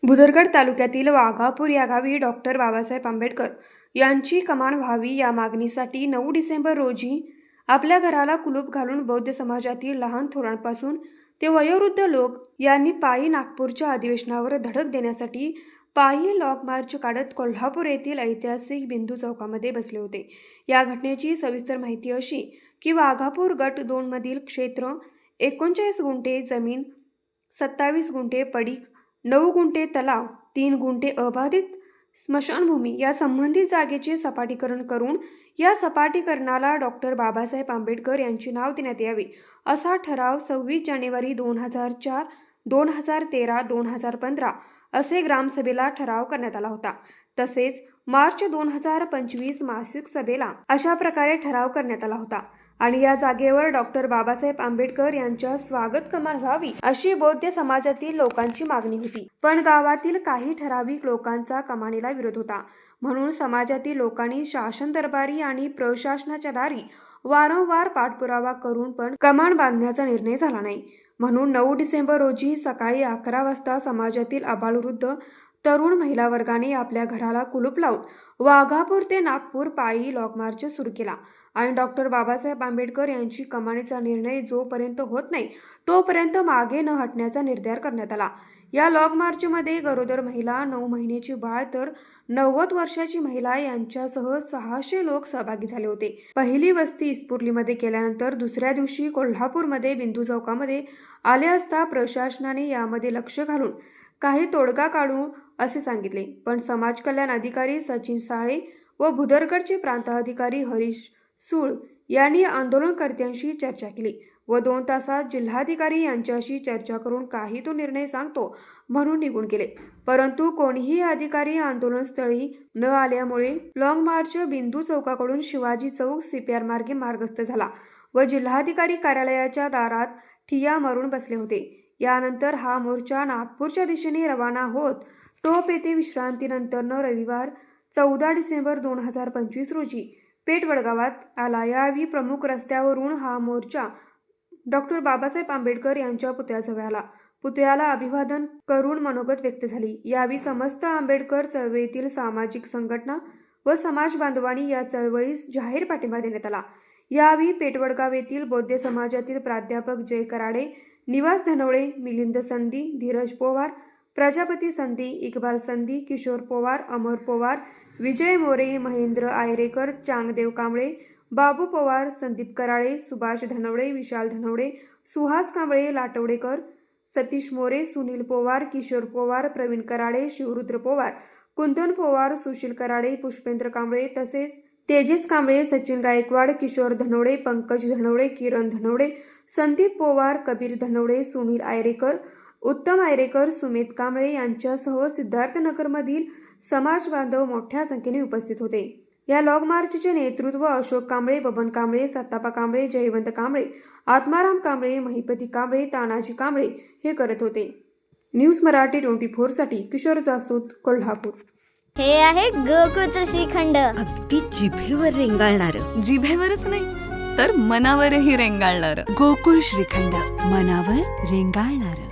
भुदरगड तालुक्यातील वाघापूर या गावी डॉक्टर बाबासाहेब आंबेडकर यांची कमान व्हावी या मागणीसाठी 9 डिसेंबर रोजी आपल्या घराला कुलूप घालून बौद्ध समाजातील लहान थोरांपासून ते वयोवृद्ध लोक यांनी पायी नागपूरच्या अधिवेशनावर धडक देण्यासाठी पायी लॉग मार्च काढत कोल्हापूर येथील ऐतिहासिक बिंदू चौकामध्ये बसले होते। या घटनेची सविस्तर माहिती अशी की वाघापूर गट 2 मधील क्षेत्र 39 गुंठे जमीन, 27 गुंठे पडीक, 9 गुंठे तलाव, 3 गुंठे अबाधित स्मशानभूमी या संबंधित जागेचे सपाटीकरण करून या सपाटीकरणाला डॉक्टर बाबासाहेब आंबेडकर यांचे नाव देण्यात यावे असा ठराव 26 जानेवारी 2004, 2013, 2015 असे ग्रामसभेला ठराव करण्यात आला होता। तसेच मार्च 2025 मासिक सभेला अशा प्रकारे ठराव करण्यात आला होता आणि या जागेवर डॉक्टर बाबासाहेब आंबेडकर यांच्या स्वागत कमान व्हावी अशी बौद्ध समाजातील लोकांची मागणी होती। पण गावातील काही ठराविक लोकांचा कमानीला विरोध होता, म्हणून समाजातील लोकांनी शासन दरबारी आणि प्रशासनाच्या दारी वारंवार पाठपुरावा करून पण कमान बांधण्याचा निर्णय झाला नाही। म्हणून 9 डिसेंबर रोजी सकाळी 11 वाजता समाजातील आबालवृद्ध तरुण महिला वर्गाने आपल्या घराला कुलूप लावून वाघापूर ते नागपूर पायी लॉग मार्च सुरू केला आणि डॉक्टर बाबासाहेब आंबेडकर यांची कमानीचा निर्णय जोपर्यंत होत नाही तोपर्यंत मागे न हटण्याचा निर्धार करण्यात आला। या लॉग मार्चमध्ये गरोदर महिला, 9 महिन्याची बाळ तर 90 वर्षाची महिला यांच्यासह 600 लोक सहभागी झाले होते। पहिली वस्ती इस्पुर्लीमध्ये केल्यानंतर दुसऱ्या दिवशी कोल्हापूरमध्ये बिंदू चौकामध्ये आले असता प्रशासनाने यामध्ये लक्ष घालून काही तोडगा काढू असे सांगितले, पण समाज कल्याण अधिकारी सचिन साळे व भुदरगडचे प्रांत अधिकारी हरीश सूळ यांनी आंदोलनकर्त्यांशी चर्चा केली व 2 तासात जिल्हाधिकारी यांच्याशी चर्चा करून काही तो निर्णय सांगतो म्हणून निघून गेले। परंतु कोणीही अधिकारी आंदोलनस्थळी न आल्यामुळे लॉंग मार्च बिंदू चौकाकडून शिवाजी चौक CPR मार्गे मार्गस्थ झाला व जिल्हाधिकारी कार्यालयाच्या दारात ठिय्या मारून बसले होते। यानंतर हा मोर्चा नागपूरच्या दिशेने रवाना होत टोप येथे विश्रांतीनंतर रविवार 14 डिसेंबर 2025 रोजी पेठ वडगावात आला। यावेळी प्रमुख रस्त्यावरून हा मोर्चा डॉक्टर बाबासाहेब आंबेडकर यांच्या पुतळ्याजवळ आला। पुतळ्याला अभिवादन करून मनोगत व्यक्त झाली। यावेळी समस्त आंबेडकर चळवळीतील सामाजिक संघटना व समाज बांधवांनी या चळवळीस जाहीर पाठिंबा देण्यात आला। यावेळी पेठवडगाव येथील बौद्ध समाजातील प्राध्यापक जय कराडे, निवास धनवडे, मिलिंद संधी, धीरज पवार, प्रजापती संधी, इकबाल संधी, किशोर पवार, अमर पवार, विजय मोरे, महेंद्र आयरेकर, चांगदेव कांबळे, बाबू पवार, संदीप कराळे, सुभाष धनवडे, विशाल धनवडे, सुहास कांबळे, लाटवडेकर, सतीश मोरे, सुनील पवार, किशोर पवार, प्रवीण कराळे, शिवरुद्र पवार, कुंदन पवार, सुशील कराळे, पुष्पेंद्र कांबळे तसेच तेजस कांबळे, सचिन गायकवाड, किशोर धनवडे, पंकज धनवडे, किरण धनवडे, संदीप पवार, कबीर धनवडे, सुनील आयरेकर, उत्तम आयरेकर, सुमेध कांबळे यांच्यासह सिद्धार्थनगरमधील समाज बांधव मोठ्या संख्येने उपस्थित होते। या लॉग मार्चचे नेतृत्व अशोक कांबळे, बबन कांबळे, सत्तापा कांबळे, जयवंत कांबळे, आत्माराम कांबळे, महिपती कांबळे, तानाजी कांबळे हे करत होते। न्यूज मराठी 24 साठी किशोर जासूद, कोल्हापूर। हे आहे गोकुळचं श्रीखंड, अगदी जिभेवर रेंगाळणार, जिभेवरच नाही तर मनावरही रेंगाळणार गोकुळ श्रीखंड, मनावर रेंगाळणार।